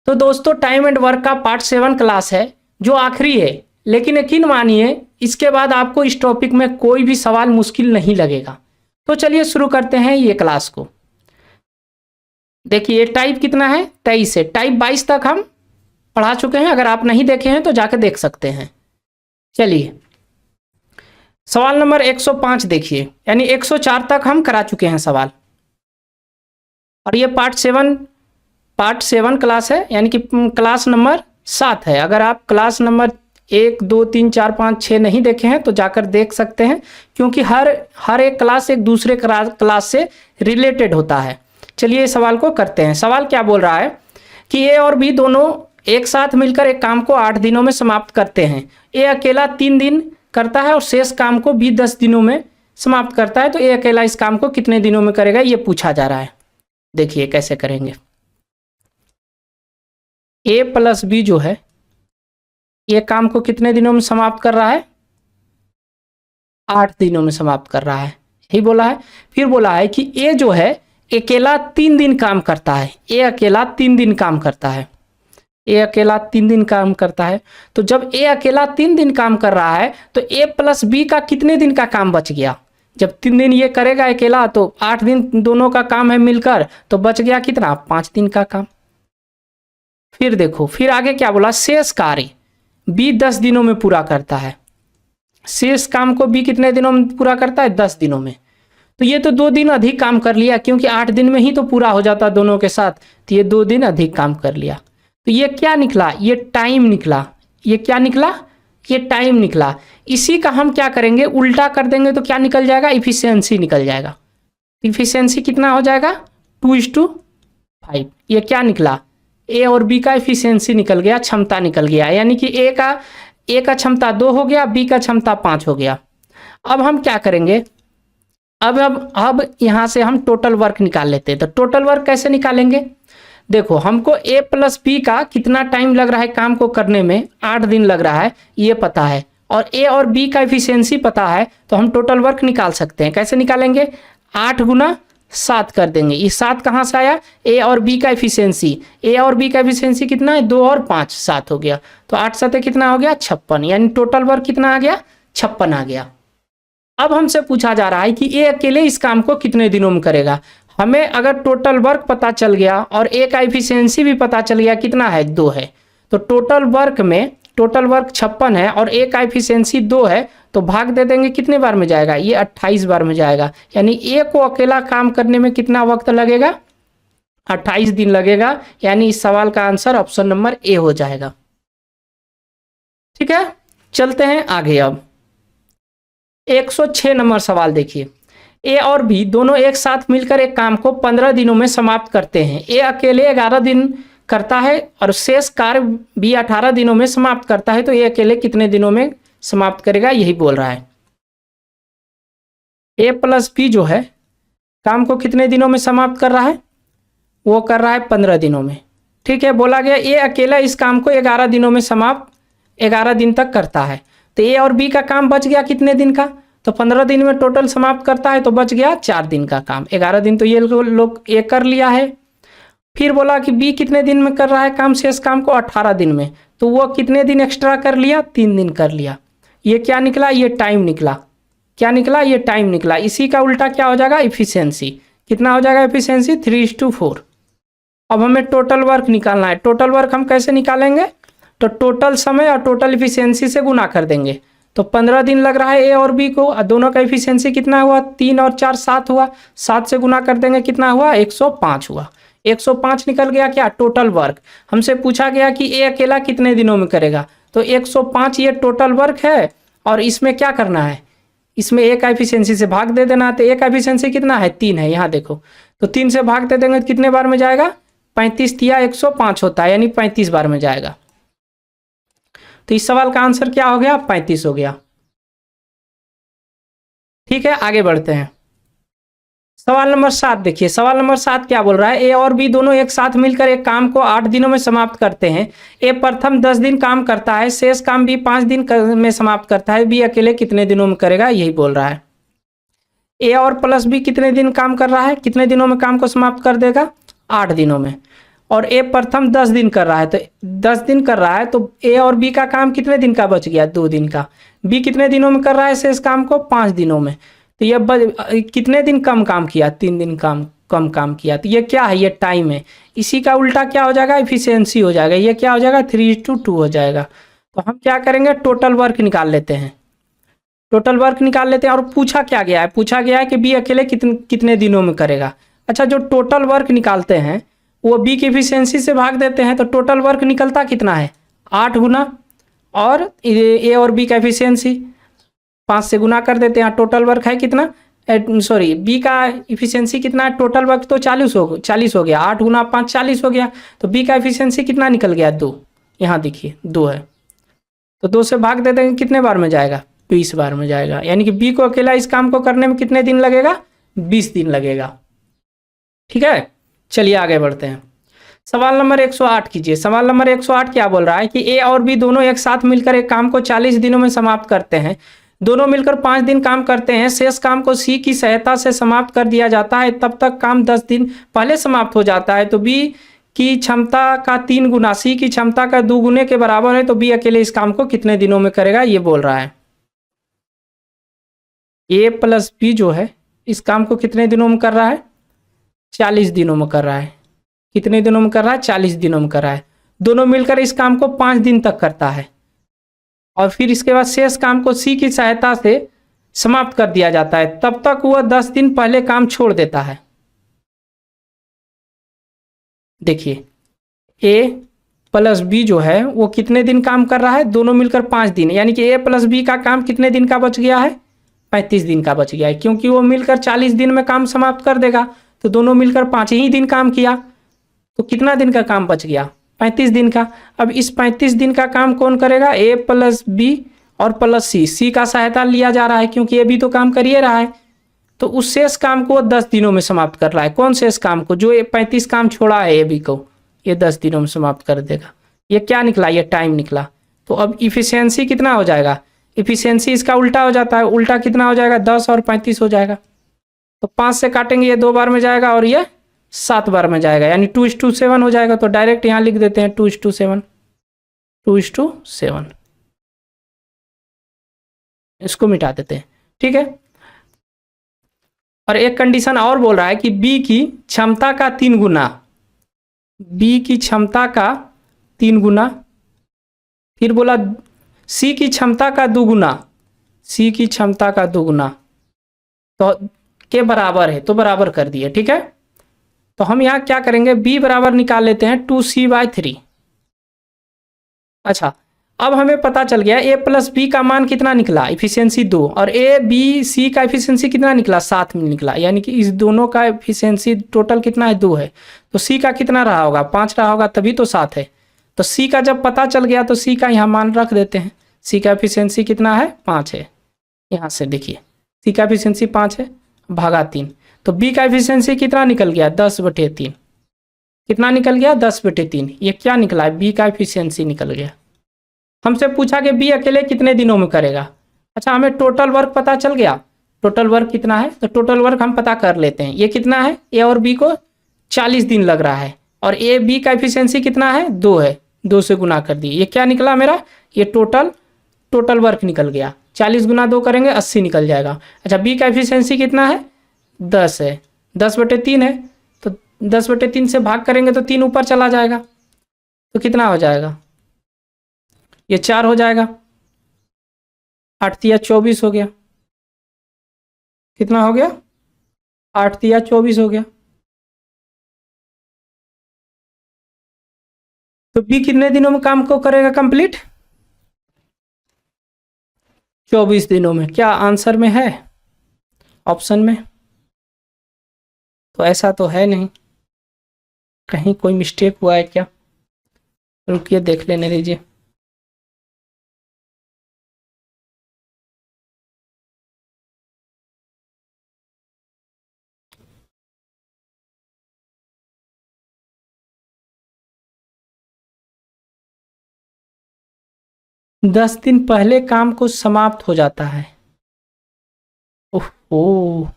तो दोस्तों time and work का पार्ट 7 क्लास है जो आखिरी है, लेकिन यकीन मानिए इसके बाद आपको इस टॉपिक में कोई भी सवाल मुश्किल नहीं लगेगा। तो चलिए शुरू करते हैं ये क्लास को। देखिए टाइप कितना है, 23 है। टाइप 22 तक हम पढ़ा चुके हैं, अगर आप नहीं देखे हैं तो जाकर देख सकते हैं। चलिए सवाल नंबर 105 देखिए, यानी 104 तक हम करा चुके हैं सवाल, और ये पार्ट 7 क्लास है, यानी कि क्लास नंबर 7 है। अगर आप क्लास नंबर 1, 2, 3, 4, 5, 6 नहीं देखे हैं तो जाकर देख सकते हैं, क्योंकि हर एक क्लास एक दूसरे क्लास से रिलेटेड होता है। चलिए सवाल को करते हैं। सवाल क्या बोल रहा है कि ए और बी दोनों एक साथ मिलकर एक काम को 8 दिनों में समाप्त करते हैं। ए अकेला 3 दिन करता है और शेष काम को बी 10 दिनों में समाप्त करता है। तो ए अकेला इस काम को कितने दिनों में करेगा, ये पूछा जा रहा है। देखिए कैसे करेंगे। ए प्लस बी जो है ये काम को कितने दिनों में समाप्त कर रहा है, 8 दिनों में समाप्त कर रहा है, यही बोला है। फिर बोला है कि ए जो है अकेला 3 दिन काम करता है। ए अकेला 3 दिन काम करता है। ए अकेला 3 दिन काम करता है। तो जब ए अकेला 3 दिन काम कर रहा है तो ए प्लस बी का कितने दिन का काम बच गया। जब 3 दिन ये करेगा अकेला तो 8 दिन दोनों का काम है मिलकर, तो बच गया कितना, 5 दिन का काम। फिर देखो फिर आगे क्या बोला, शेष कार्य बी 10 दिनों में पूरा करता है। शेष काम को बी कितने दिनों में पूरा करता है, 10 दिनों में। तो ये तो 2 दिन अधिक काम कर लिया, क्योंकि 8 दिन में ही तो पूरा हो जाता दोनों के साथ, तो ये 2 दिन अधिक काम कर लिया। तो ये क्या निकला, ये टाइम निकला। ये क्या निकला, ये टाइम निकला। इसी का हम क्या करेंगे, उल्टा कर देंगे तो क्या निकल जाएगा, इफिशियंसी निकल जाएगा। इफिशियंसी कितना हो जाएगा, 2:5। ये क्या निकला, ए और बी का इफिशियंसी निकल गया, क्षमता निकल गया। यानी कि ए का क्षमता 2 हो गया, बी का क्षमता 5 हो गया। अब हम क्या करेंगे, अब यहाँ से हम टोटल वर्क निकाल लेते हैं। तो टोटल वर्क कैसे निकालेंगे, देखो हमको ए प्लस बी का कितना टाइम लग रहा है काम को करने में, 8 दिन लग रहा है, ये पता है, और ए और बी का एफिशिएंसी पता है। तो हम टोटल वर्क निकाल सकते हैं। कैसे निकालेंगे, 8 × 7 कर देंगे। ये 7 कहाँ से आया, ए और बी का एफिशिएंसी। ए और बी का एफिशिएंसी कितना है, 2 और 5 7 हो गया। तो 8 7 कितना हो गया, 56। यानी टोटल वर्क कितना आ गया, 56 आ गया। अब हमसे पूछा जा रहा है कि ए अकेले इस काम को कितने दिनों में करेगा। हमें अगर टोटल वर्क पता चल गया और ए का एफिशिएंसी भी पता चल गया, कितना है, 2 है, तो टोटल वर्क 56 है और ए का एफिशिएंसी 2 है, तो भाग दे देंगे, कितने बार में जाएगा, ये 28 बार में जाएगा। यानी ए को अकेला काम करने में कितना वक्त लगेगा, 28 दिन लगेगा। यानी इस सवाल का आंसर ऑप्शन नंबर ए हो जाएगा। ठीक है, चलते हैं आगे। अब 106 नंबर सवाल देखिए। ए और बी दोनों एक साथ मिलकर एक काम को 15 दिनों में समाप्त करते हैं। ए अकेले 11 दिन करता है और शेष कार्य बी 18 दिनों में समाप्त करता है। तो ए अकेले कितने दिनों में समाप्त करेगा, यही बोल रहा है। ए प्लस बी जो है काम को कितने दिनों में समाप्त कर रहा है, वो कर रहा है 15 दिनों में। ठीक है, बोला गया ए अकेला इस काम को 11 दिनों में समाप्त 11 दिन तक करता है। तो ए और बी का काम बच गया कितने दिन का, तो 15 दिन में टोटल समाप्त करता है, तो बच गया 4 दिन का काम। 11 दिन तो ये लोग ए कर लिया है। फिर बोला कि बी कितने दिन में कर रहा है काम, शेष काम को 18 दिन में, तो वो कितने दिन एक्स्ट्रा कर लिया, 3 दिन कर लिया। ये क्या निकला, ये टाइम निकला। क्या निकला, ये टाइम निकला। इसी का उल्टा क्या हो जाएगा, इफिशियंसी। कितना हो जाएगा इफिशियंसी, 3:4। अब हमें टोटल वर्क निकालना है। टोटल वर्क हम कैसे निकालेंगे, तो टोटल समय और टोटल इफिशियंसी से गुना कर देंगे। तो 15 दिन लग रहा है ए और बी को, दोनों का इफिशियंसी कितना हुआ, 3 और 4 7 हुआ, 7 से गुना कर देंगे, कितना हुआ, 105 हुआ। 105 निकल गया क्या, टोटल वर्क। हमसे पूछा गया कि ए अकेला कितने दिनों में करेगा, तो 105 ये टोटल वर्क है। और इसमें क्या करना है, इसमें ए का एफिशिएंसी से भाग दे देना। तो ए का एफिशिएंसी कितना है, 3 है, यहाँ देखो, तो 3 से भाग दे देंगे तो कितने बार में जाएगा, 35 या 105 होता है, यानी 35 बार में जाएगा। तो इस सवाल का आंसर क्या हो गया, 35 हो गया। ठीक है, आगे बढ़ते हैं। सवाल नंबर 7 देखिए। सवाल नंबर 7 क्या बोल रहा है, ए और बी दोनों एक साथ मिलकर एक काम को 8 दिनों में समाप्त करते हैं। ए प्रथम 10 दिन काम करता है, शेष काम बी 5 दिन में समाप्त करता है। बी अकेले कितने दिनों में करेगा, यही बोल रहा है। ए और प्लस बी कितने दिन काम कर रहा है, कितने दिनों में काम को समाप्त कर देगा, 8 दिनों में। और ए प्रथम 10 दिन कर रहा है, तो 10 दिन कर रहा है तो ए और बी का काम कितने दिन का बच गया? 2 दिन का। बी कितने दिनों में कर रहा है शेष काम को? 5 दिनों में। तो ये कितने दिन कम काम किया? 3 दिन कम काम किया। तो ये क्या है? ये टाइम है। इसी का उल्टा क्या हो जाएगा? इफिशियंसी हो जाएगा। ये क्या हो जाएगा? 3:2 हो जाएगा। तो हम क्या करेंगे? टोटल वर्क निकाल लेते हैं। टोटल वर्क निकाल लेते हैं। और पूछा क्या गया है? पूछा गया है कि बी अकेले कितने दिनों में करेगा। अच्छा, जो टोटल वर्क निकालते हैं वो बी की इफिशियंसी से भाग देते हैं, तो टोटल वर्क निकलता कितना है? 8 गुना, और ए और बी का इफिशियंसी 5 से गुना कर देते हैं। टोटल वर्क है कितना? सॉरी, बी का इफिशियंसी कितना है? टोटल वर्क तो 40 हो गया। 8 गुना 5 40 हो गया। तो बी का इफिशियंसी कितना निकल गया? 2। यहाँ देखिए 2 है, तो 2 से भाग दे देंगे, कितने बार में जाएगा? 20 बार में जाएगा। यानी कि बी को अकेला इस काम को करने में कितने दिन लगेगा? 20 दिन लगेगा। ठीक है, चलिए आगे बढ़ते हैं। सवाल नंबर 108 कीजिए। सवाल नंबर 108 क्या बोल रहा है कि ए और बी दोनों एक साथ मिलकर एक काम को 40 दिनों में समाप्त करते हैं। दोनों मिलकर 5 दिन काम करते हैं। शेष काम को सी की सहायता से समाप्त कर दिया जाता है। तब तक काम 10 दिन पहले समाप्त हो जाता है। तो बी की क्षमता का 3 गुना सी की क्षमता का 2 गुने के बराबर है। तो बी अकेले इस काम को कितने दिनों में करेगा? ये बोल रहा है। ए प्लस बी जो है इस काम को कितने दिनों में कर रहा है? 40 दिनों में कर रहा है। कितने दिनों में कर रहा है? 40 दिनों में कर रहा है। दोनों मिलकर इस काम को 5 दिन तक करता है, और फिर इसके बाद शेष काम को सी की सहायता से समाप्त कर दिया जाता है। तब तक वह 10 दिन पहले काम छोड़ देता है। देखिए, ए प्लस बी जो है वो कितने दिन काम कर रहा है? दोनों मिलकर 5 दिन। यानी कि ए प्लस बी का काम कितने दिन का बच गया है? 35 दिन का बच गया है, क्योंकि वो मिलकर 40 दिन में काम समाप्त कर देगा। तो दोनों मिलकर 5 ही दिन काम किया, तो कितना दिन का काम बच गया? 35 दिन का। अब इस 35 दिन का काम कौन करेगा? ए प्लस बी और प्लस सी का सहायता लिया जा रहा है, क्योंकि ए भी तो काम कर ही रहा है। तो उस शेष काम को 10 दिनों में समाप्त कर रहा है। कौन शेष काम को? जो 35 काम छोड़ा है ए बी को, ये 10 दिनों में समाप्त कर देगा। ये क्या निकला? ये टाइम निकला। तो अब इफिशियंसी कितना हो जाएगा? इफिशियंसी इसका उल्टा हो जाता है। उल्टा कितना हो जाएगा? 10 और 35 हो जाएगा। तो 5 से काटेंगे, ये 2 बार में जाएगा और ये 7 बार में जाएगा, यानी 2:7 हो जाएगा। तो डायरेक्ट यहाँ लिख देते हैं 2:7, 2:7, इसको मिटा देते हैं। ठीक है, और एक कंडीशन और बोल रहा है कि बी की क्षमता का 3 गुना, बी की क्षमता का 3 गुना, फिर बोला सी की क्षमता का 2 गुना, सी की क्षमता का 2 गुना तो के बराबर है, तो बराबर कर दिए। ठीक है, तो हम यहाँ क्या करेंगे? b बराबर निकाल लेते हैं 2c/3। अच्छा, अब हमें पता चल गया a प्लस बी का मान कितना निकला? इफिशियंसी 2, और a b c का इफिशियंसी कितना निकला? 7 में निकला। यानी कि इस दोनों का इफिशियंसी टोटल कितना है? 2 है। तो c का कितना रहा होगा? 5 रहा होगा, तभी तो 7 है। तो c का जब पता चल गया तो c का यहाँ मान रख देते हैं। c का इफिशियंसी कितना है? 5 है। यहाँ से देखिए c का इफिशियंसी 5 है, भागा 3। तो b का इफिशियंसी कितना निकल गया? 10/3। कितना निकल गया? 10/3। ये क्या निकला है? b का इफिशियंसी निकल गया। हमसे पूछा कि b अकेले कितने दिनों में करेगा। अच्छा, हमें टोटल वर्क पता चल गया। टोटल वर्क कितना है? तो टोटल वर्क हम पता कर लेते हैं। ये कितना है? a और b को 40 दिन लग रहा है, और a b का इफिशियंसी कितना है? 2 है। 2 से गुना कर दिए, ये क्या निकला मेरा? ये टोटल वर्क निकल गया। 40 गुना 2 करेंगे 80 निकल जाएगा। अच्छा, b का इफिशियंसी कितना है? 10 है। 10/3 है, तो 10/3 से भाग करेंगे तो 3 ऊपर चला जाएगा, तो कितना हो जाएगा? ये 4 हो जाएगा। 8 × 24 हो गया। कितना हो गया? 8 × 24 हो गया। तो बी कितने दिनों में काम को करेगा कंप्लीट? 24 दिनों में। क्या आंसर में है? ऑप्शन में तो ऐसा तो है नहीं, कहीं कोई मिस्टेक हुआ है क्या? रुकिए देख लेने दीजिए। दस दिन पहले काम को समाप्त हो जाता है। ओह,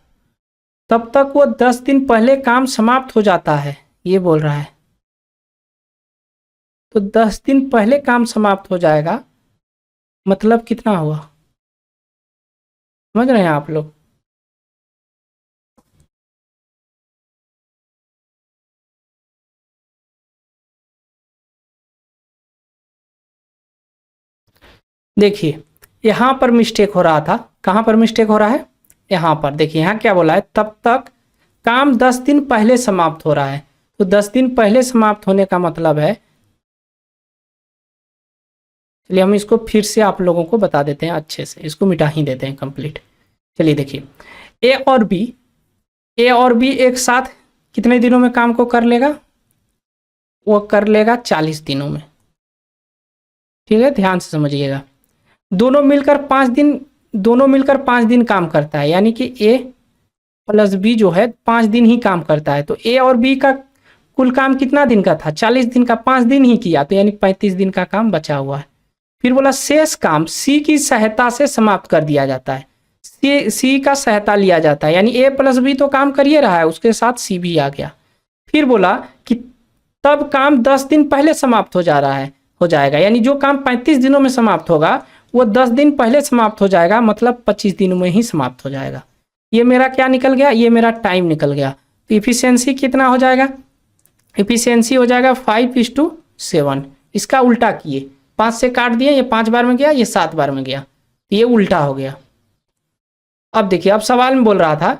तब तक वो 10 दिन पहले काम समाप्त हो जाता है, ये बोल रहा है। तो 10 दिन पहले काम समाप्त हो जाएगा, मतलब कितना हुआ, समझ रहे हैं आप लोग? देखिए यहाँ पर मिस्टेक हो रहा था, कहाँ पर मिस्टेक हो रहा है, यहाँ पर देखिए, यहाँ क्या बोला है, तब तक काम 10 दिन पहले समाप्त हो रहा है। तो 10 दिन पहले समाप्त होने का मतलब है, चलिए हम इसको फिर से आप लोगों को बता देते हैं अच्छे से, इसको मिटा ही देते हैं कंप्लीट। चलिए देखिए, ए और बी एक साथ कितने दिनों में काम को कर लेगा, वो कर लेगा 40 दिनों में। ठीक है, ध्यान से समझिएगा। दोनों मिलकर 5 दिन काम करता है, यानी कि ए प्लस बी जो है 5 दिन ही काम करता है। तो ए और बी का कुल काम कितना दिन का था, 40 दिन का, 5 दिन ही किया, तो यानी 35 दिन का काम बचा हुआ है। फिर बोला शेष काम सी की सहायता से समाप्त कर दिया जाता है। सी का सहायता लिया जाता है, यानी ए प्लस बी तो काम करिए रहा है, उसके साथ सी भी आ गया। फिर बोला कि तब काम 10 दिन पहले समाप्त हो जाएगा, यानी जो काम 35 दिनों में समाप्त होगा वो 10 दिन पहले समाप्त हो जाएगा, मतलब 25 दिनों में ही समाप्त हो जाएगा। ये मेरा क्या निकल गया, ये मेरा टाइम निकल गया। तो इफिशियंसी कितना हो जाएगा, इफिशियंसी हो जाएगा 5:7। इसका उल्टा किए, 5 से काट दिए, ये 5 बार में गया, ये 7 बार में गया, तो ये उल्टा हो गया। अब देखिए, अब सवाल में बोल रहा था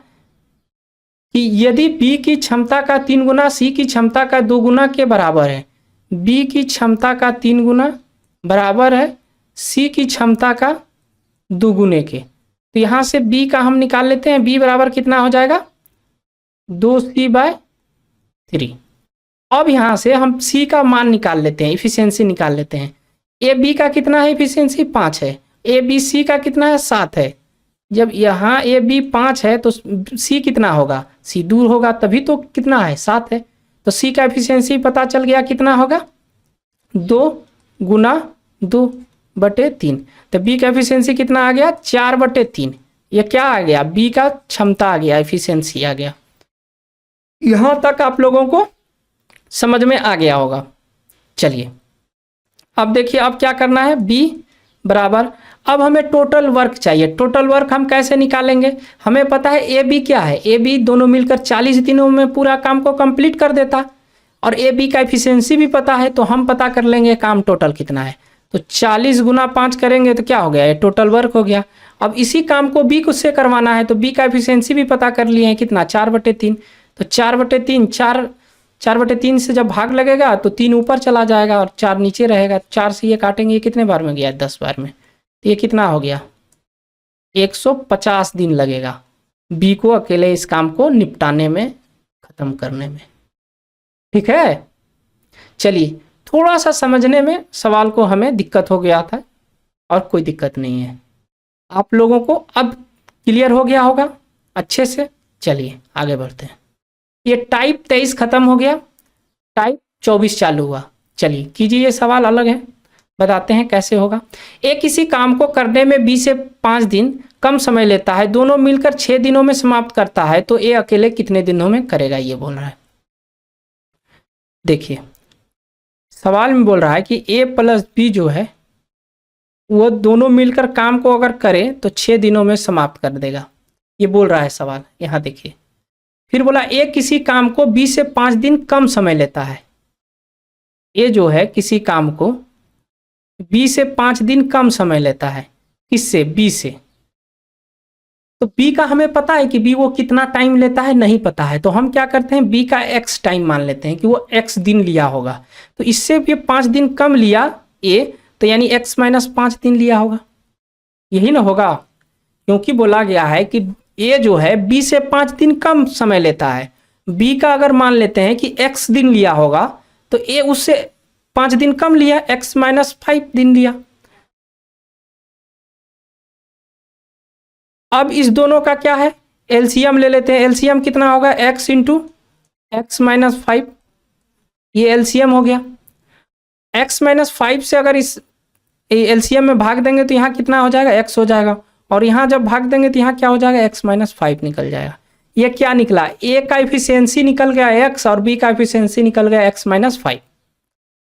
कि यदि बी की क्षमता का 3 गुना सी की क्षमता का 2 गुना के बराबर है, बी की क्षमता का 3 गुना बराबर है सी की क्षमता का 2 गुने के, तो यहाँ से बी का हम निकाल लेते हैं। बी बराबर कितना हो जाएगा, 2c/3। अब यहाँ से हम सी का मान निकाल लेते हैं, इफिशियंसी निकाल लेते हैं। ए बी का कितना है इफिशियंसी, 5 है। ए बी सी का कितना है, 7 है। जब यहाँ ए बी 5 है तो सी कितना होगा, सी दूर होगा, तभी तो कितना है, 7 है। तो सी का एफिशिएंसी पता चल गया, कितना होगा, 2 गुना 2/3। तो बी का एफिशिएंसी कितना आ गया, 4/3। ये क्या आ गया, बी का क्षमता आ गया, एफिशिएंसी आ गया। यहाँ तक आप लोगों को समझ में आ गया होगा। चलिए अब देखिए, अब क्या करना है, बी बराबर, अब हमें टोटल वर्क चाहिए। टोटल वर्क हम कैसे निकालेंगे, हमें पता है ए बी क्या है, ए बी दोनों मिलकर 40 दिनों में पूरा काम को कंप्लीट कर देता, और ए बी का एफिशिएंसी भी पता है, तो हम पता कर लेंगे काम टोटल कितना है। तो 40 गुना 5 करेंगे तो क्या हो गया, ये टोटल वर्क हो गया। अब इसी काम को बी को से करवाना है, तो बी का एफिशिएंसी भी पता कर लिए हैं, कितना, 4/3। तो 4/3, 4/3 से जब भाग लगेगा तो 3 ऊपर चला जाएगा और 4 नीचे रहेगा। 4 से ये काटेंगे, ये कितने बार में गया, 10 बार में। तो ये कितना हो गया, 150 दिन लगेगा बी को अकेले इस काम को निपटाने में, खत्म करने में। ठीक है, चलिए थोड़ा सा समझने में सवाल को हमें दिक्कत हो गया था, और कोई दिक्कत नहीं है, आप लोगों को अब क्लियर हो गया होगा अच्छे से। चलिए आगे बढ़ते हैं। ये टाइप 23 खत्म हो गया, टाइप 24 चालू हुआ। चलिए कीजिए, ये सवाल अलग है, बताते हैं कैसे होगा। ए किसी काम को करने में 20 से 5 दिन कम समय लेता है, दोनों मिलकर 6 दिनों में समाप्त करता है, तो ए अकेले कितने दिनों में करेगा, ये बोल रहा है। देखिए सवाल में बोल रहा है कि ए प्लस बी जो है वो दोनों मिलकर काम को अगर करे तो 6 दिनों में समाप्त कर देगा, ये बोल रहा है सवाल। यहाँ देखिए, फिर बोला ए किसी काम को 20 से 5 दिन कम समय लेता है। ए जो है किसी काम को 20 से 5 दिन कम समय लेता है, किससे, बी से। तो बी का हमें पता है कि बी वो कितना टाइम लेता है, नहीं पता है, तो हम क्या करते हैं, बी का एक्स टाइम मान लेते हैं कि वो एक्स दिन लिया होगा। तो इससे भी 5 दिन कम लिया ए, तो यानी x - 5 दिन लिया होगा, यही ना होगा, क्योंकि बोला गया है कि ए जो है बी से 5 दिन कम समय लेता है। बी का अगर मान लेते हैं कि x दिन लिया होगा, तो ए उससे 5 दिन कम लिया, x - 5 दिन लिया। अब इस दोनों का क्या है, एलसीएम ले लेते हैं। एलसीएम कितना होगा, x × x - 5, ये एलसीएम हो गया। x - 5 से अगर इस एलसीएम में भाग देंगे तो यहाँ कितना हो जाएगा, x हो जाएगा, और यहाँ जब भाग देंगे तो यहाँ क्या हो जाएगा, x - 5 निकल जाएगा। ये क्या निकला, ए का एफिशिएंसी निकल गया x, और बी का एफिशिएंसी निकल गया x - 5।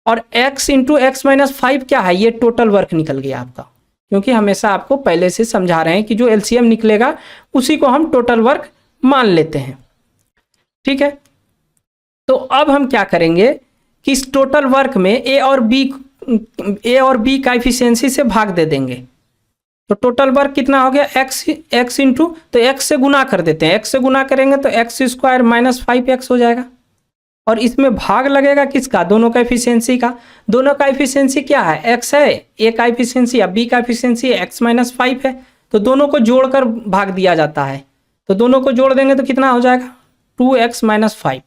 और x इंटू एक्स माइनस 5 क्या है, ये टोटल वर्क निकल गया आपका, क्योंकि हमेशा आपको पहले से समझा रहे हैं कि जो एलसीएम निकलेगा उसी को हम टोटल वर्क मान लेते हैं। ठीक है, तो अब हम क्या करेंगे कि इस टोटल वर्क में ए और बी का एफिशिएंसी से भाग दे देंगे। तो टोटल वर्क कितना हो गया, एक्स इंटू, तो एक्स से गुना कर देते हैं, एक्स से गुना करेंगे तो एक्स स्क्वायर माइनस 5x हो जाएगा, और इसमें भाग लगेगा किसका, दोनों का एफिशिएंसी का। दोनों का एफिशिएंसी क्या है, एक्स है, ए का एफिशिएंसी या बी का एफिशिएंसी एक्स माइनस 5 है, तो दोनों को जोड़कर भाग दिया जाता है। तो दोनों को जोड़ देंगे तो कितना हो जाएगा, 2x माइनस 5।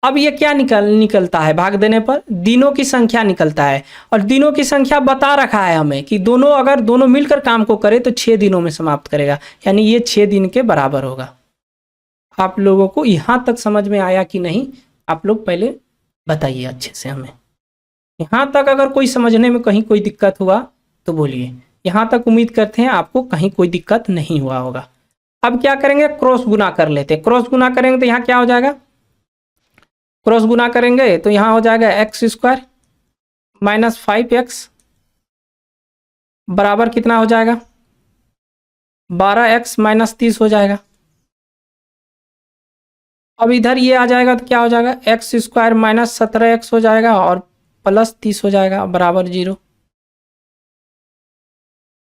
अब ये क्या निकलता है, भाग देने पर दिनों की संख्या निकलता है, और दिनों की संख्या बता रखा है हमें कि दोनों अगर दोनों मिलकर काम को करे तो 6 दिनों में समाप्त करेगा, यानी ये 6 दिन के बराबर होगा। आप लोगों को यहाँ तक समझ में आया कि नहीं, आप लोग पहले बताइए अच्छे से हमें। यहाँ तक अगर कोई समझने में कहीं कोई दिक्कत हुआ तो बोलिए। यहाँ तक उम्मीद करते हैं आपको कहीं कोई दिक्कत नहीं हुआ होगा। अब क्या करेंगे, क्रॉस गुना कर लेते हैं। क्रॉस गुना करेंगे तो यहाँ क्या हो जाएगा, क्रॉस गुना करेंगे तो यहाँ हो जाएगा एक्स स्क्वायर माइनस 5x बराबर कितना हो जाएगा, 12x माइनस 30 हो जाएगा। अब इधर ये आ जाएगा तो क्या हो जाएगा, एक्स स्क्वायर माइनस 17x हो जाएगा और प्लस 30 हो जाएगा बराबर 0।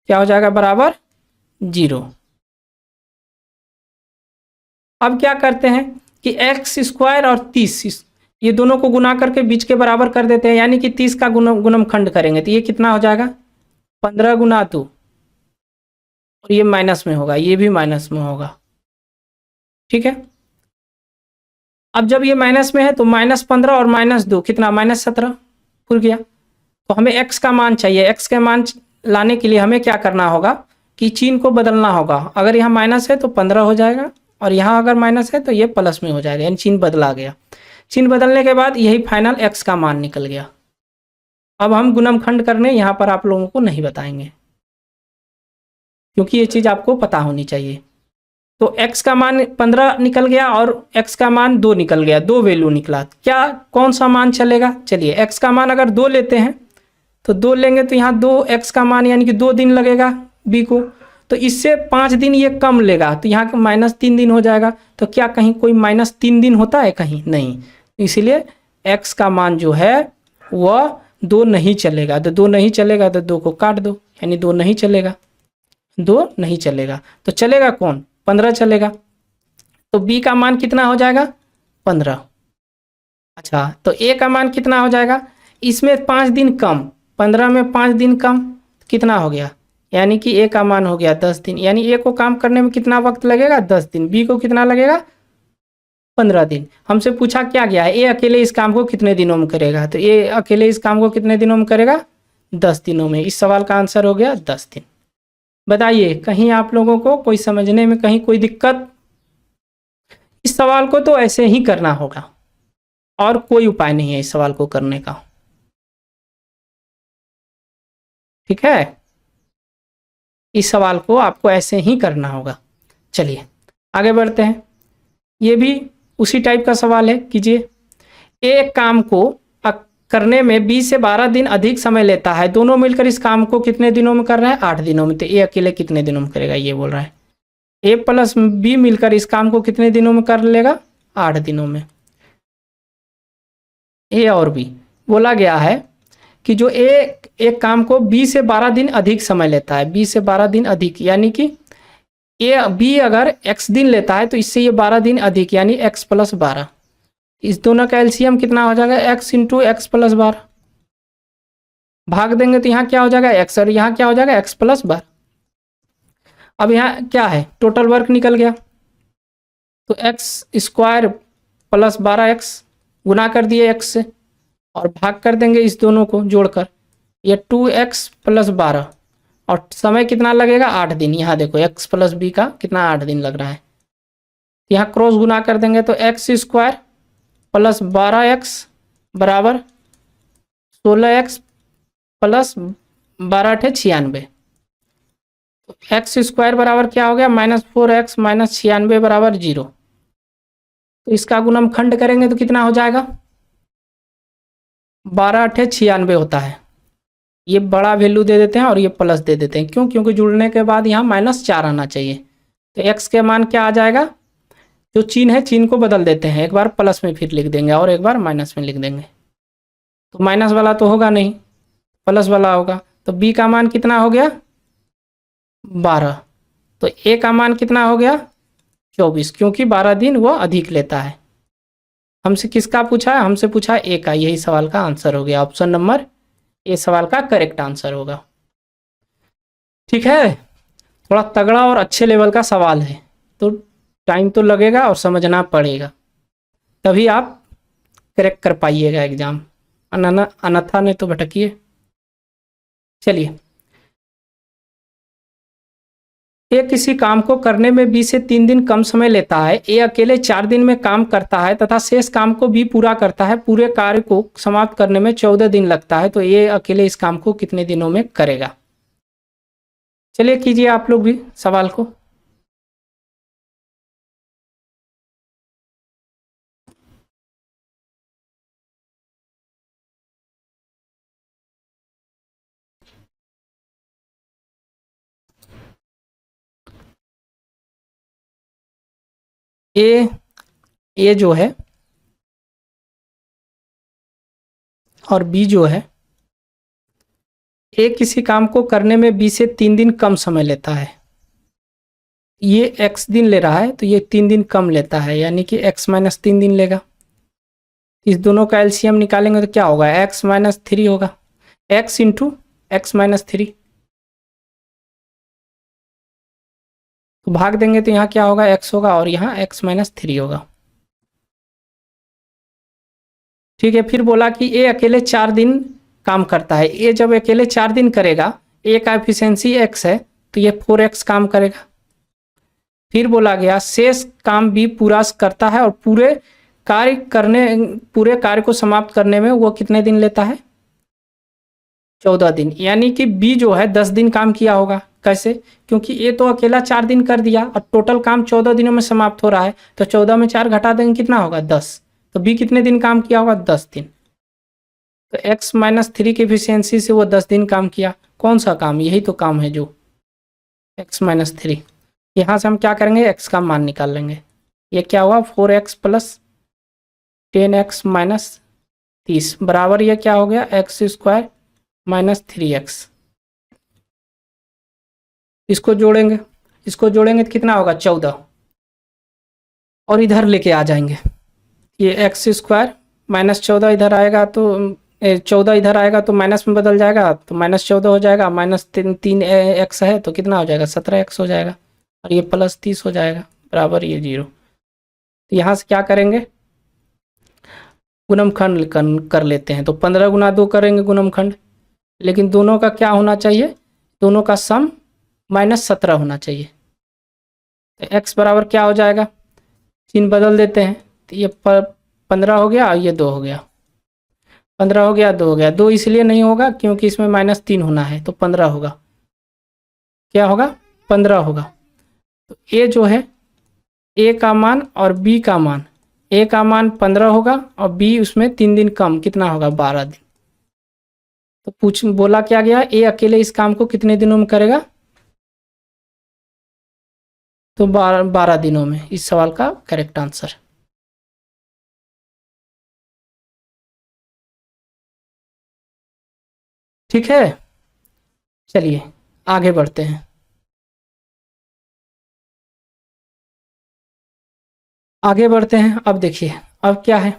क्या हो जाएगा, बराबर 0। अब क्या करते हैं कि एक्स स्क्वायर और 30 ये दोनों को गुना करके बीच के बराबर कर देते हैं, यानी कि 30 का गुणनखंड करेंगे तो ये कितना हो जाएगा, 15 गुना 2, और ये माइनस में होगा, ये भी माइनस में होगा। ठीक है, अब जब ये माइनस में है तो -15 और -2 कितना, -17 खुल गया। तो हमें x का मान चाहिए, x का मान लाने के लिए हमें क्या करना होगा कि चिन्ह को बदलना होगा। अगर यहाँ माइनस है तो 15 हो जाएगा, और यहाँ अगर माइनस है तो ये प्लस में हो जाएगा, यानी चिन्ह बदला गया। चिन्ह बदलने के बाद यही फाइनल x का मान निकल गया। अब हम गुणनखंड करने यहाँ पर आप लोगों को नहीं बताएंगे, क्योंकि ये चीज़ आपको पता होनी चाहिए। तो x का मान 15 निकल गया और x का मान 2 निकल गया, 2 वैल्यू निकला। क्या कौन सा मान चलेगा, चलिए x का मान अगर 2 लेते हैं तो 2 लेंगे तो यहाँ 2x का मान यानी कि 2 दिन लगेगा b को, तो इससे 5 दिन ये कम लेगा, तो यहाँ -3 दिन हो जाएगा। तो क्या कहीं कोई -3 दिन होता है, कहीं नहीं। इसीलिए x का मान जो है वह 2 नहीं चलेगा। तो 2 नहीं चलेगा तो 2 को काट दो, यानी 2 नहीं चलेगा, 2 नहीं चलेगा। तो चलेगा कौन, 15 चलेगा। तो b का मान कितना हो जाएगा, 15। अच्छा, तो a का मान कितना हो जाएगा, इसमें 5 दिन कम, 15 में 5 दिन कम कितना हो गया, यानी कि a का मान हो गया 10 दिन। यानी a को काम करने में कितना वक्त लगेगा, 10 दिन। b को कितना लगेगा, 15 दिन। हमसे पूछा क्या गया है, a अकेले इस काम को कितने दिनों में करेगा, तो a अकेले इस काम को कितने दिनों में करेगा, 10 दिनों में। इस सवाल का आंसर हो गया 10 दिन। बताइए कहीं आप लोगों को कोई समझने में कहीं कोई दिक्कत। इस सवाल को तो ऐसे ही करना होगा, और कोई उपाय नहीं है इस सवाल को करने का। ठीक है, इस सवाल को आपको ऐसे ही करना होगा। चलिए आगे बढ़ते हैं। ये भी उसी टाइप का सवाल है। कीजिए, एक काम को करने में 20 से 12 दिन अधिक समय लेता है, दोनों मिलकर इस काम को कितने दिनों में कर रहे हैं, 8 दिनों में। तो ए अकेले कितने दिनों में करेगा, ये बोल रहा है। ए प्लस बी मिलकर इस काम को कितने दिनों में कर लेगा, 8 दिनों में। ए और बी बोला गया है कि जो एक काम को 20 से 12 दिन अधिक समय लेता है, 20 से 12 दिन अधिक, यानी कि ए बी अगर x दिन लेता है तो इससे ये 12 दिन अधिक, यानी x प्लस 12। इस दोनों का एलसीएम कितना हो जाएगा, x इंटू एक्स प्लस 12। भाग देंगे तो यहाँ क्या हो जाएगा, x, और यहाँ क्या हो जाएगा, x प्लस 12। अब यहाँ क्या है, टोटल वर्क निकल गया, तो एक्स स्क्वायर प्लस 12x गुना कर दिए x से, और भाग कर देंगे इस दोनों को जोड़कर, ये 2x प्लस 12, और समय कितना लगेगा, 8 दिन। यहाँ देखो x प्लस बी का कितना 8 दिन लग रहा है। यहाँ क्रॉस गुना कर देंगे तो एक्स स्क्वायर प्लस 12x बराबर 16x प्लस 12×96। तो एक्स स्क्वायर बराबर क्या हो गया, -4x माइनस 96 बराबर 0। तो इसका गुणनखंड करेंगे तो कितना हो जाएगा, 12 8 96 होता है। ये बड़ा वैल्यू दे देते हैं और ये प्लस दे देते हैं, क्यों? क्योंकि जुड़ने के बाद यहाँ -4 आना चाहिए। तो x के मान क्या आ जाएगा? जो चिन्ह है चिन्ह को बदल देते हैं, एक बार प्लस में फिर लिख देंगे और एक बार माइनस में लिख देंगे। तो माइनस वाला तो होगा नहीं, प्लस वाला होगा। तो b का मान कितना हो गया? 12। तो a का मान कितना हो गया? 24, क्योंकि 12 दिन वो अधिक लेता है। हमसे किसका पूछा है? हमसे पूछा है a का। यही सवाल का आंसर हो गया, ऑप्शन नंबर ए सवाल का करेक्ट आंसर होगा। ठीक है, थोड़ा तगड़ा और अच्छे लेवल का सवाल है, तो टाइम तो लगेगा और समझना पड़ेगा, तभी आप करेक्ट कर पाइएगा एग्जाम, अन्यथा नहीं तो भटकिए। चलिए, ए किसी काम को करने में बी से 3 दिन कम समय लेता है। ए अकेले 4 दिन में काम करता है तथा शेष काम को बी पूरा करता है। पूरे कार्य को समाप्त करने में 14 दिन लगता है, तो ए अकेले इस काम को कितने दिनों में करेगा? चलिए कीजिए आप लोग भी सवाल को। ए जो है और बी जो है, ए किसी काम को करने में बी से 3 दिन कम समय लेता है। ये x दिन ले रहा है तो ये 3 दिन कम लेता है, यानी कि x - 3 दिन लेगा। इस दोनों का एलसीएम निकालेंगे तो क्या होगा? x - 3 होगा, x इंटू x - 3। तो भाग देंगे तो यहाँ क्या होगा? x होगा और यहाँ x - 3 होगा। ठीक है, फिर बोला कि ए अकेले 4 दिन काम करता है। ए जब अकेले 4 दिन करेगा, ए का एफिशिएंसी x है, तो ये 4x काम करेगा। फिर बोला गया शेष काम बी पूरा करता है और पूरे कार्य को समाप्त करने में वो कितने दिन लेता है? 14 दिन। यानी कि बी जो है 10 दिन काम किया होगा। कैसे? क्योंकि ए तो अकेला 4 दिन कर दिया और टोटल काम 14 दिनों में समाप्त हो रहा है, तो 14 में 4 घटा देंगे, कितना होगा? 10। तो बी कितने दिन काम किया होगा? 10 दिन। तो x - 3 की एफिशिएंसी से वो 10 दिन काम किया। कौन सा काम? यही तो काम है जो x - 3। यहाँ से हम क्या करेंगे? x का मान निकाल लेंगे। ये क्या हुआ? 4x + 10x - 30 बराबर ये क्या हो गया? x² - 3x। इसको जोड़ेंगे तो कितना होगा? 14। और इधर लेके आ जाएंगे, ये x² -14 इधर आएगा तो 14 इधर आएगा तो माइनस में बदल जाएगा, तो -14 हो जाएगा। -3 x है तो कितना हो जाएगा? 17x हो जाएगा, और ये +30 हो जाएगा बराबर ये 0। तो यहाँ से क्या करेंगे? गुणनखंड कर लेते हैं। तो 15 × 2 करेंगे गुणनखंड, लेकिन दोनों का क्या होना चाहिए? दोनों का सम -17 होना चाहिए। तो x बराबर क्या हो जाएगा? चिन्ह बदल देते हैं, तो ये 15 हो गया और ये 2 हो गया। 15 हो गया, 2 हो गया। 2 इसलिए नहीं होगा क्योंकि इसमें -3 होना है, तो 15 होगा। क्या होगा? 15 होगा। तो ए जो है, ए का मान और बी का मान, ए का मान 15 होगा और बी उसमें 3 दिन कम, कितना होगा? 12 दिन। तो बोला क्या गया? ए अकेले इस काम को कितने दिनों में करेगा? तो 12 दिनों में। इस सवाल का करेक्ट आंसर। ठीक है, चलिए आगे बढ़ते हैं। अब देखिए, अब क्या है?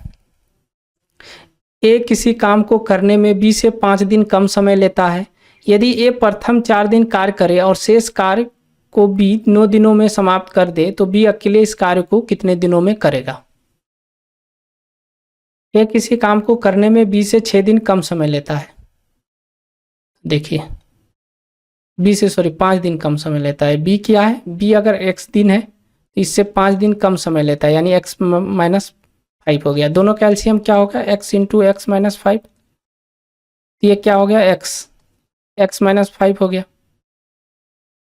ए किसी काम को करने में बी से 5 दिन कम समय लेता है। यदि ए प्रथम 4 दिन कार्य करे और शेष कार्य को बी 9 दिनों में समाप्त कर दे, तो बी अकेले इस कार्य को कितने दिनों में करेगा? ए किसी काम को करने में बी से 6 दिन कम समय लेता है। देखिए, बी से 5 दिन कम समय लेता है। बी क्या है? बी अगर x दिन है तो इससे 5 दिन कम समय लेता है, यानी x - 5 हो गया। दोनों का एलसीएम क्या होगा? x × x - 5। ये क्या हो गया? x - 5 हो गया।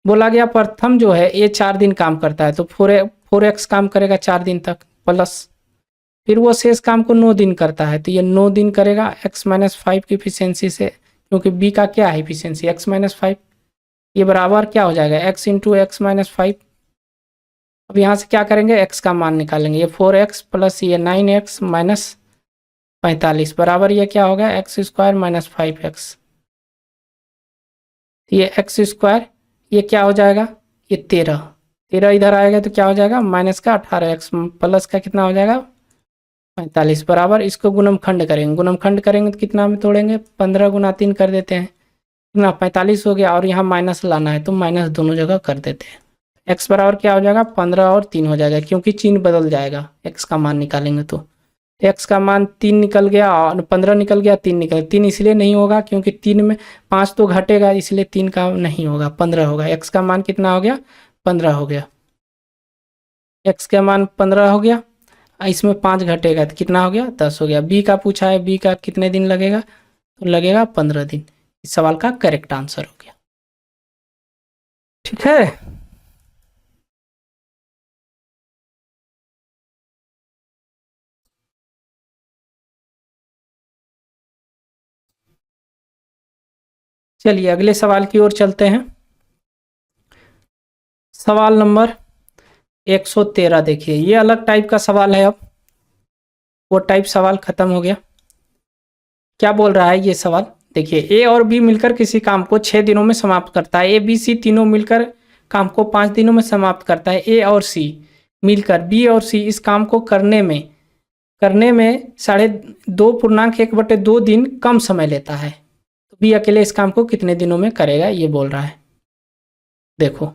बोला गया प्रथम जो है ये 4 दिन काम करता है, तो 4x काम करेगा 4 दिन तक प्लस फिर वो शेष काम को 9 दिन करता है, तो ये 9 दिन करेगा x-5 की इफिशियंसी से, क्योंकि b का क्या है इफिशियंसी x-5। ये बराबर क्या हो जाएगा x इंटू x-5। अब यहाँ से क्या करेंगे, x का मान निकालेंगे, ये 4x प्लस ये 9x माइनस 45 बराबर ये क्या होगा x² माइनस 5x। ये x², ये क्या हो जाएगा, ये 13 इधर आएगा तो क्या हो जाएगा माइनस का 18x प्लस का कितना हो जाएगा 45 बराबर, इसको गुणनखंड करेंगे तो कितना में तोड़ेंगे, 15 गुना 3 कर देते हैं, कितना 45 हो गया, और यहाँ माइनस लाना है तो माइनस दोनों जगह कर देते हैं। x बराबर क्या हो जाएगा 15 और 3 हो जाएगा, क्योंकि चिन्ह बदल जाएगा, x का मान निकालेंगे तो x का मान 3 निकल गया और 15 निकल गया, 3 निकल, 3 इसलिए नहीं होगा क्योंकि 3 में 5 तो घटेगा, इसलिए 3 का नहीं होगा, 15 होगा। x का मान कितना हो गया 15 हो गया, x का मान 15 हो गया, इसमें 5 घटेगा तो कितना हो गया 10 हो गया। b का पूछा है, b का कितने दिन लगेगा, तो लगेगा 15 दिन। इस सवाल का करेक्ट आंसर हो गया। ठीक है, चलिए अगले सवाल की ओर चलते हैं। सवाल नंबर 113 देखिए, ये अलग टाइप का सवाल है। अब वो टाइप सवाल खत्म हो गया। क्या बोल रहा है ये सवाल, देखिए ए और बी मिलकर किसी काम को 6 दिनों में समाप्त करता है। ए बी सी तीनों मिलकर काम को 5 दिनों में समाप्त करता है। ए और सी मिलकर बी और सी इस काम को करने में 2.1/2 दिन कम समय लेता है। तो बी अकेले इस काम को कितने दिनों में करेगा, ये बोल रहा है। देखो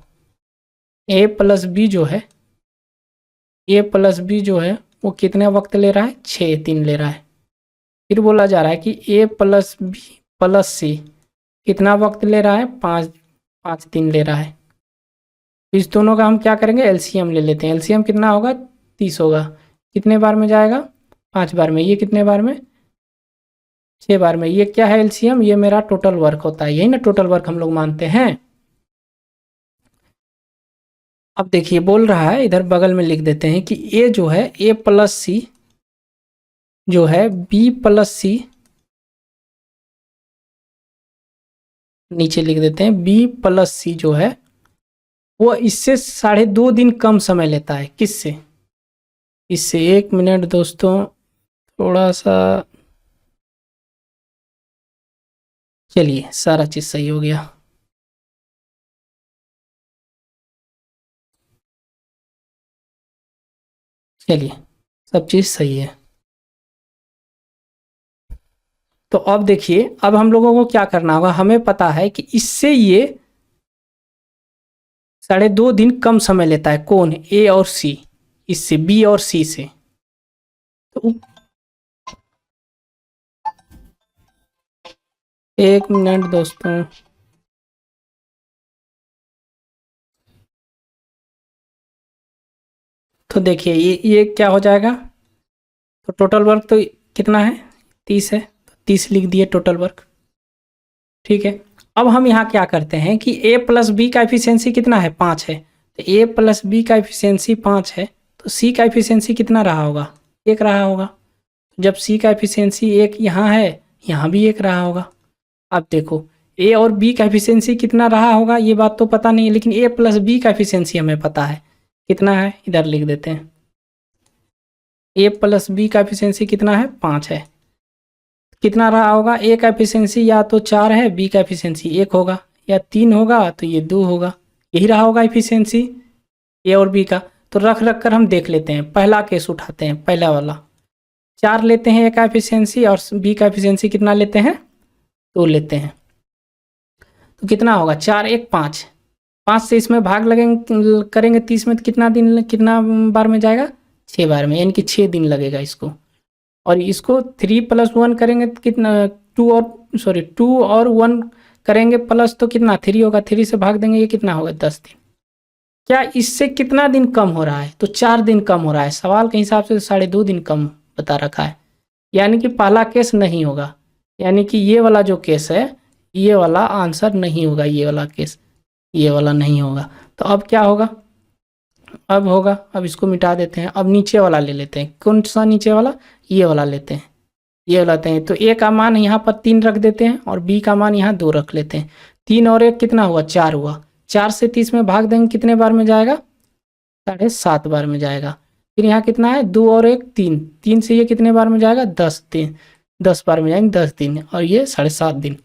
ए प्लस बी जो है वो कितने वक्त ले रहा है, 6 दिन ले रहा है। फिर बोला जा रहा है कि ए प्लस बी प्लस सी कितना वक्त ले रहा है, 5 दिन ले रहा है। इस दोनों का हम क्या करेंगे, एलसीएम ले लेते हैं। एलसीएम कितना होगा 30 होगा, कितने बार में जाएगा 5 बार में, ये कितने बार में 6 बार में। ये क्या है एलसीएम, ये मेरा टोटल वर्क होता है, यही ना टोटल वर्क हम लोग मानते हैं। अब देखिए बोल रहा है, इधर बगल में लिख देते हैं कि ए जो है ए प्लस सी जो है बी प्लस सी, नीचे लिख देते हैं बी प्लस सी जो है वो इससे 2.5 दिन कम समय लेता है। किससे, इससे। 1 मिनट दोस्तों, थोड़ा सा, चलिए सारा चीज सही हो गया। चलिए सब चीज सही है। तो अब देखिए, अब हम लोगों को क्या करना होगा, हमें पता है कि इससे ये 2.5 दिन कम समय लेता है। कौन, ए और सी, इससे बी और सी से। तो 1 मिनट दोस्तों, तो देखिए ये क्या हो जाएगा, तो टोटल वर्क तो कितना है 30 है, तो 30 लिख दिए टोटल वर्क। ठीक है, अब हम यहाँ क्या करते हैं कि a प्लस बी का एफिशिएंसी कितना है 5 है, तो a प्लस बी का एफिशिएंसी 5 है, तो c का एफिशिएंसी कितना रहा होगा, 1 रहा होगा। जब c का एफिशिएंसी 1 यहाँ है, यहाँ भी 1 रहा होगा। अब देखो a और b का एफिशिएंसी कितना रहा होगा ये बात तो पता नहीं है, लेकिन a प्लस बी का एफिशिएंसी हमें पता है कितना है, इधर लिख देते हैं। a प्लस बी का एफिशिएंसी कितना है 5 है, कितना रहा होगा, ए का एफिशिएंसी या तो 4 है, बी का एफिशिएंसी 1 होगा, या 3 होगा तो ये 2 होगा, यही रहा होगा एफिशिएंसी ए और बी का। तो रख कर हम देख लेते हैं, पहला केस उठाते हैं, पहला वाला 4 लेते हैं ए का एफिशिएंसी, और बी का एफिशिएंसी कितना लेते हैं 2 लेते हैं। तो कितना होगा 4 1 5, 5 से इसमें भाग लगेंगे करेंगे 30 में, तो कितना बार में जाएगा 6 बार में, यानी कि 6 दिन लगेगा इसको। और इसको 3 + 1 करेंगे तो कितना 2 और 1 करेंगे प्लस, तो कितना 3 होगा, 3 से भाग देंगे, ये कितना होगा 10 दिन। क्या इससे कितना दिन कम हो रहा है, तो 4 दिन कम हो रहा है। सवाल के हिसाब से 2.5 दिन कम बता रखा है, यानी कि पहला केस नहीं होगा, यानी कि ये वाला जो केस है ये वाला आंसर नहीं होगा, ये वाला केस ये वाला नहीं होगा। तो अब क्या होगा, अब होगा, अब इसको मिटा देते हैं। अब नीचे वाला ले लेते हैं। कौन सा नीचे वाला? ये वाला लेते हैं, ये वाला लेते हैं। तो ए का मान यहाँ पर 3 रख देते हैं और बी का मान यहाँ 2 रख लेते हैं। 3 और 1 कितना हुआ? 4 हुआ। 4 से 30 में भाग देंगे, कितने बार में जाएगा? 7.5 बार में जाएगा। फिर यहाँ कितना है? 2 और 1 3, 3 से ये कितने बार में जाएगा? 10 दिन, 10 बार में जाएंगे, 10 दिन, और ये 7.5 दिन।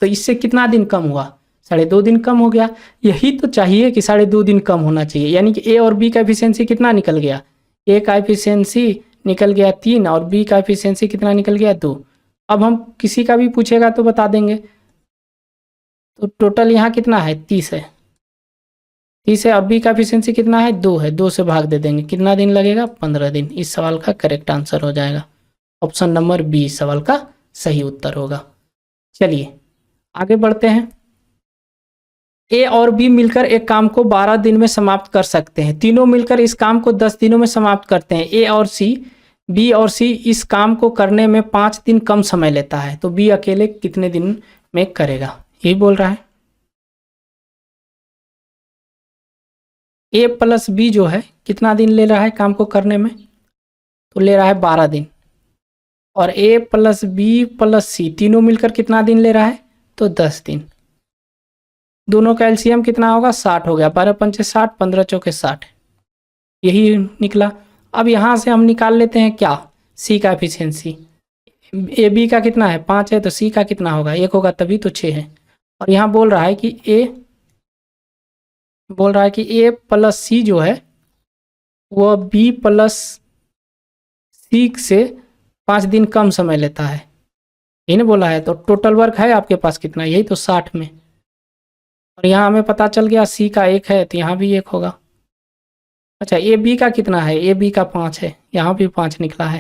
तो इससे कितना दिन कम हुआ? 2.5 दिन कम हो गया। यही तो चाहिए कि 2.5 दिन कम होना चाहिए। यानी कि ए और बी का एफिशिएंसी कितना निकल गया? ए का एफिशिएंसी निकल गया 3 और बी का एफिशिएंसी कितना निकल गया? 2। अब हम किसी का भी पूछेगा तो बता देंगे। तो टोटल यहाँ कितना है? 30 है, 30 है। और बी का एफिशिएंसी कितना है? 2 है, 2 से भाग दे देंगे। कितना दिन लगेगा? 15 दिन। इस सवाल का करेक्ट आंसर हो जाएगा ऑप्शन नंबर बी, इस सवाल का सही उत्तर होगा। चलिए आगे बढ़ते हैं। ए और बी मिलकर एक काम को 12 दिन में समाप्त कर सकते हैं। तीनों मिलकर इस काम को 10 दिनों में समाप्त करते हैं। ए और सी, बी और सी इस काम को करने में 5 दिन कम समय लेता है, तो बी अकेले कितने दिन में करेगा? यही बोल रहा है। ए प्लस बी जो है कितना दिन ले रहा है काम को करने में? तो ले रहा है 12 दिन। और ए प्लस बी प्लस सी तीनों मिलकर कितना दिन ले रहा है? तो 10 दिन। दोनों का एलसीएम कितना होगा? 60 हो गया। 12 पंचे 60, 15 चौके 60, यही निकला। अब यहाँ से हम निकाल लेते हैं क्या? सी का एफिशिएंसी। ए बी का कितना है? 5 है, तो सी का कितना होगा? 1 होगा, तभी तो 6 है। और यहाँ बोल रहा है कि ए प्लस सी जो है वह बी प्लस सी से 5 दिन कम समय लेता है, यही ना बोला है। तो टोटल वर्क है आपके पास कितना? यही तो 60 में। और यहाँ हमें पता चल गया सी का 1 है, तो यहाँ भी 1 होगा। अच्छा, ए बी का कितना है? ए बी का 5 है, यहाँ भी 5 निकला है।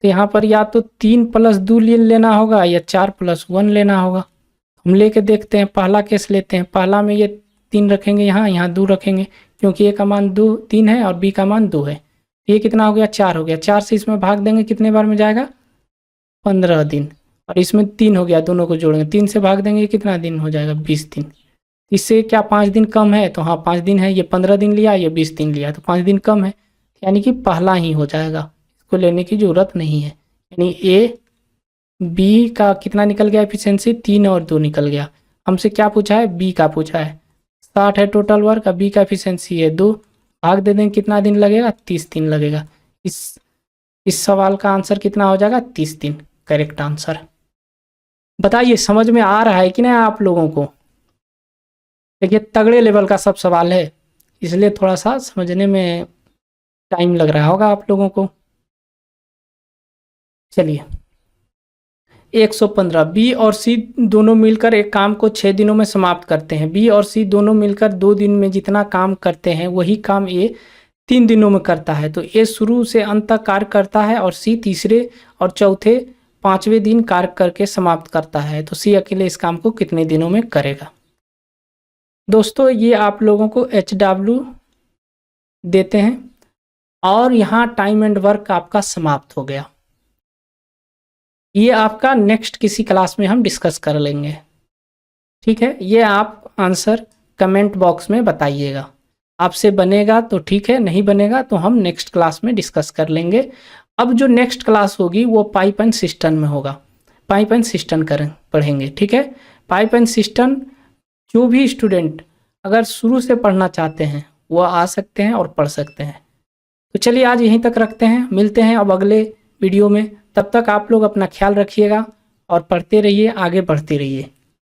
तो यहाँ पर या तो 3 + 2 लेना होगा या 4 + 1 लेना होगा। हम लेके देखते हैं। पहला केस लेते हैं। पहला में ये 3 रखेंगे, यहाँ 2 रखेंगे, क्योंकि ए का मान 3 है और बी का मान 2 है। ये कितना हो गया? 4 हो गया। 4 से इसमें भाग देंगे, कितने बार में जाएगा? 15 दिन। और इसमें 3 हो गया, दोनों को जोड़ेंगे, 3 से भाग देंगे, कितना दिन हो जाएगा? 20 दिन। इससे क्या 5 दिन कम है? तो हाँ 5 दिन है। ये 15 दिन लिया, ये 20 दिन लिया, तो 5 दिन कम है, यानी कि पहला ही हो जाएगा, इसको लेने की ज़रूरत नहीं है। यानी ए बी का कितना निकल गया एफिशिएंसी? 3 और 2 निकल गया। हमसे क्या पूछा है? बी का पूछा है। 60 है टोटल वर्क, अब बी का एफिशिएंसी है 2, भाग दे देंगे, कितना दिन लगेगा? 30 दिन लगेगा। इस सवाल का आंसर कितना हो जाएगा? 30 दिन, करेक्ट आंसर। बताइए समझ में आ रहा है कि नहीं आप लोगों को? देखिए तगड़े लेवल का सब सवाल है, इसलिए थोड़ा सा समझने में टाइम लग रहा होगा आप लोगों को। चलिए 115, बी और सी दोनों मिलकर एक काम को 6 दिनों में समाप्त करते हैं। बी और सी दोनों मिलकर 2 दिन में जितना काम करते हैं वही काम ए 3 दिनों में करता है। तो ए शुरू से अंत तक कार्य करता है और सी तीसरे और चौथे 5वें दिन कार्य करके समाप्त करता है। तो सी अकेले इस काम को कितने दिनों में करेगा? दोस्तों ये आप लोगों को HW देते हैं और यहाँ टाइम एंड वर्क आपका समाप्त हो गया। ये आपका नेक्स्ट किसी क्लास में हम डिस्कस कर लेंगे, ठीक है। ये आप आंसर कमेंट बॉक्स में बताइएगा, आपसे बनेगा तो ठीक है, नहीं बनेगा तो हम नेक्स्ट क्लास में डिस्कस कर लेंगे। अब जो नेक्स्ट क्लास होगी वो पाइप एंड सिस्टम में होगा, पाइप एंड सिस्टम पढ़ेंगे, ठीक है। पाइप एंड सिस्टम जो भी स्टूडेंट अगर शुरू से पढ़ना चाहते हैं वो आ सकते हैं और पढ़ सकते हैं। तो चलिए आज यहीं तक रखते हैं, मिलते हैं अब अगले वीडियो में। तब तक आप लोग अपना ख्याल रखिएगा और पढ़ते रहिए, आगे बढ़ते रहिए।